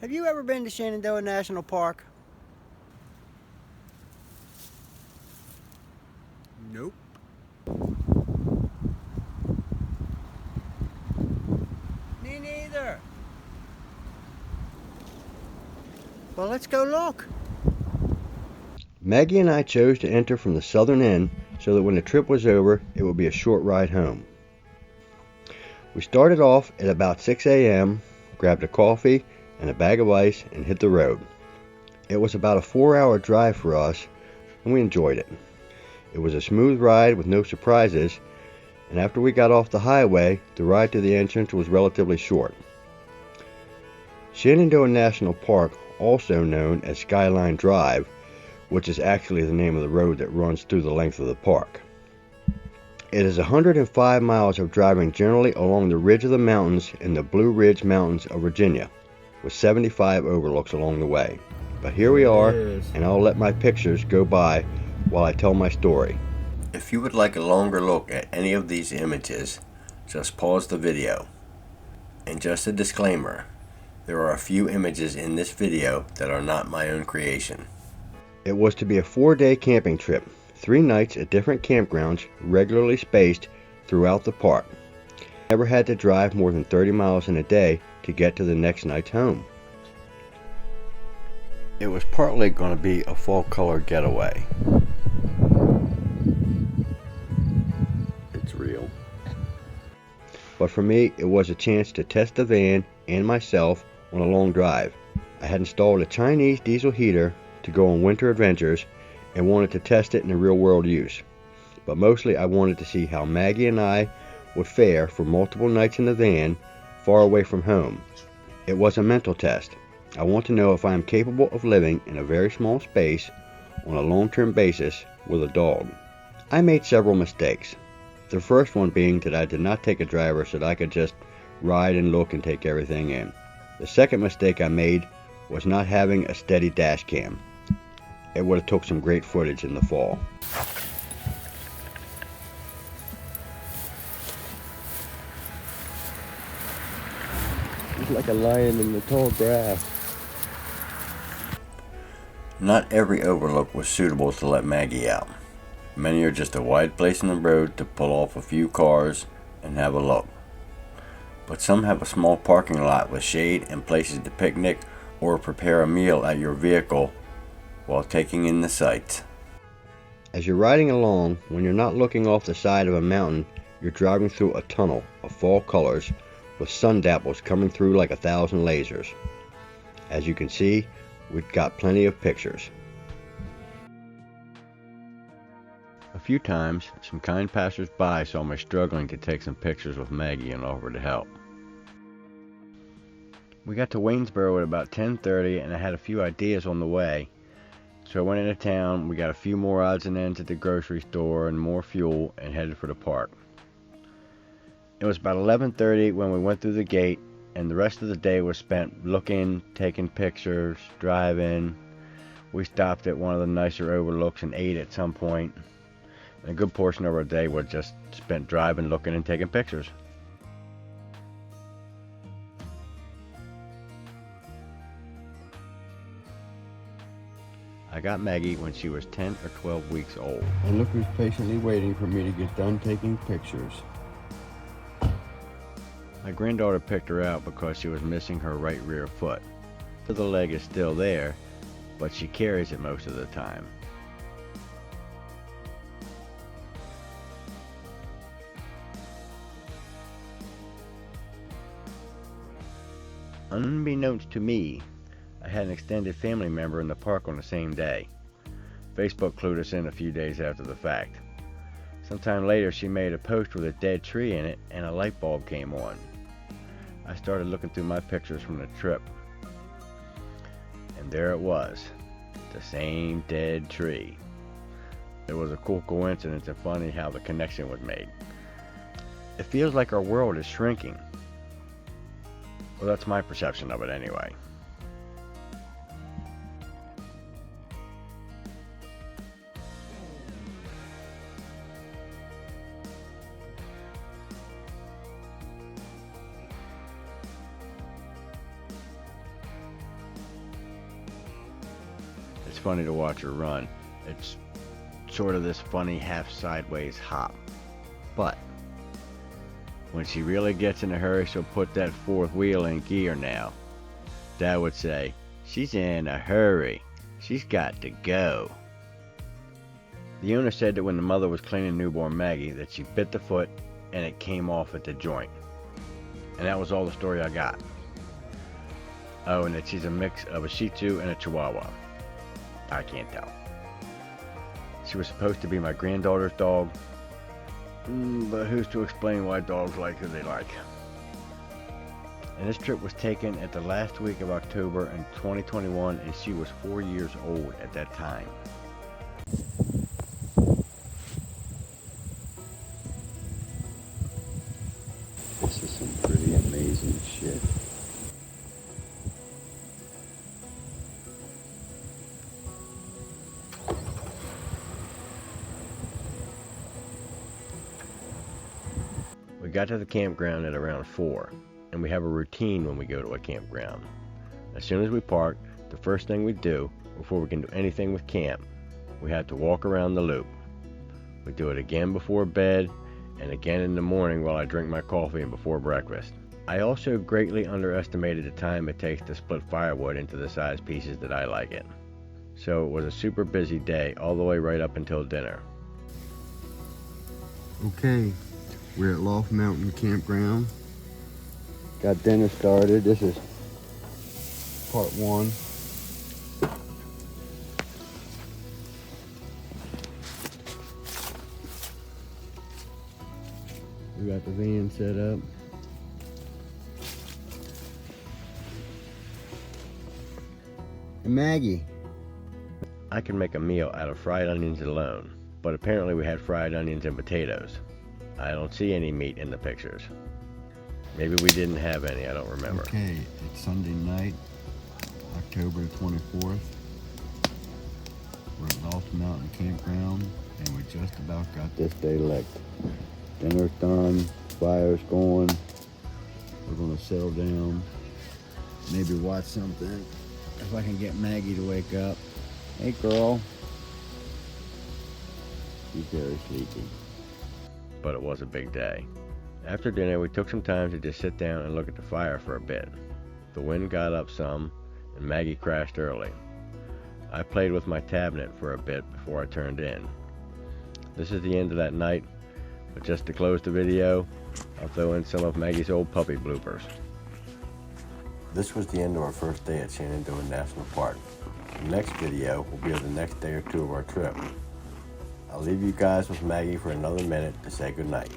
Have you ever been to Shenandoah National Park? Nope. Me neither. Well, let's go look. Maggie and I chose to enter from the southern end so that when the trip was over, it would be a short ride home. We started off at about 6 a.m., grabbed a coffee and a bag of ice, and hit the road. It was about a 4-hour drive for us, and we enjoyed it. It was a smooth ride with no surprises, and after we got off the highway, the ride to the entrance was relatively short. Shenandoah National Park, also known as Skyline Drive, which is actually the name of the road that runs through the length of the park. It is 105 miles of driving generally along the ridge of the mountains in the Blue Ridge Mountains of Virginia, with 75 overlooks along the way. But here we are, and I'll let my pictures go by while I tell my story. If you would like a longer look at any of these images, just pause the video. And just a disclaimer, there are a few images in this video that are not my own creation. It was to be a 4-day camping trip, 3 nights at different campgrounds, regularly spaced throughout the park. Never had to drive more than 30 miles in a day to get to the next night's home. It was partly going to be a fall color getaway. It's real. But for me, it was a chance to test the van and myself on a long drive. I had installed a Chinese diesel heater to go on winter adventures and wanted to test it in a real-world use. But mostly I wanted to see how Maggie and I would fare for multiple nights in the van far away from home. It was a mental test. I want to know if I am capable of living in a very small space on a long-term basis with a dog. I made several mistakes. The first one being that I did not take a driver so that I could just ride and look and take everything in. The second mistake I made was not having a steady dash cam. It would have took some great footage in the fall. It's like a lion in the tall grass. Not every overlook was suitable to let Maggie out. Many are just a wide place in the road to pull off a few cars and have a look. But some have a small parking lot with shade and places to picnic or prepare a meal at your vehicle while taking in the sights. As you're riding along, when you're not looking off the side of a mountain, you're driving through a tunnel of fall colors with sun dapples coming through like 1,000 lasers. As you can see, we've got plenty of pictures. A few times, some kind passers-by saw me struggling to take some pictures with Maggie and offered to help. We got to Waynesboro at about 10:30 and I had a few ideas on the way. So I went into town, we got a few more odds and ends at the grocery store and more fuel and headed for the park. It was about 11:30 when we went through the gate, and the rest of the day was spent looking, taking pictures, driving. We stopped at one of the nicer overlooks and ate at some point. And a good portion of our day was just spent driving, looking, and taking pictures. I got Maggie when she was 10 or 12 weeks old. And look who's patiently waiting for me to get done taking pictures. My granddaughter picked her out because she was missing her right rear foot. The leg is still there, but she carries it most of the time. Unbeknownst to me, I had an extended family member in the park on the same day. Facebook clued us in a few days after the fact. Sometime later, she made a post with a dead tree in it and a light bulb came on. I started looking through my pictures from the trip. And there it was, the same dead tree. It was a cool coincidence and funny how the connection was made. It feels like our world is shrinking. Well, that's my perception of it anyway. It's funny to watch her run. It's sort of this funny half sideways hop. But when she really gets in a hurry, she'll put that fourth wheel in gear now. Dad would say, she's in a hurry. She's got to go. The owner said that when the mother was cleaning newborn Maggie that she bit the foot and it came off at the joint. And that was all the story I got. Oh, and that she's a mix of a Shih Tzu and a Chihuahua. I can't tell. She was supposed to be my granddaughter's dog, but who's to explain why dogs like who they like? And this trip was taken at the last week of October in 2021, and she was 4 years old at that time. This is some pretty amazing shit. We got to the campground at around 4, and we have a routine when we go to a campground. As soon as we park, the first thing we do, before we can do anything with camp, we have to walk around the loop. We do it again before bed, and again in the morning while I drink my coffee and before breakfast. I also greatly underestimated the time it takes to split firewood into the size pieces that I like it. So it was a super busy day all the way right up until dinner. Okay, we're at Loft Mountain Campground. Got dinner started. This is part 1. We got the van set up. And Maggie. I can make a meal out of fried onions alone, but apparently we had fried onions and potatoes. I don't see any meat in the pictures. Maybe we didn't have any, I don't remember. Okay, it's Sunday night, October 24th. We're at Loft Mountain Campground, and we just about got this day licked. Dinner's done, fire's going. We're gonna settle down, maybe watch something. If I can get Maggie to wake up. Hey girl. She's very sleepy. But it was a big day. After dinner, we took some time to just sit down and look at the fire for a bit. The wind got up some, and Maggie crashed early. I played with my tablet for a bit before I turned in. This is the end of that night, but just to close the video, I'll throw in some of Maggie's old puppy bloopers. This was the end of our first day at Shenandoah National Park. The next video will be of the next day or two of our trip. I'll leave you guys with Maggie for another minute to say goodnight.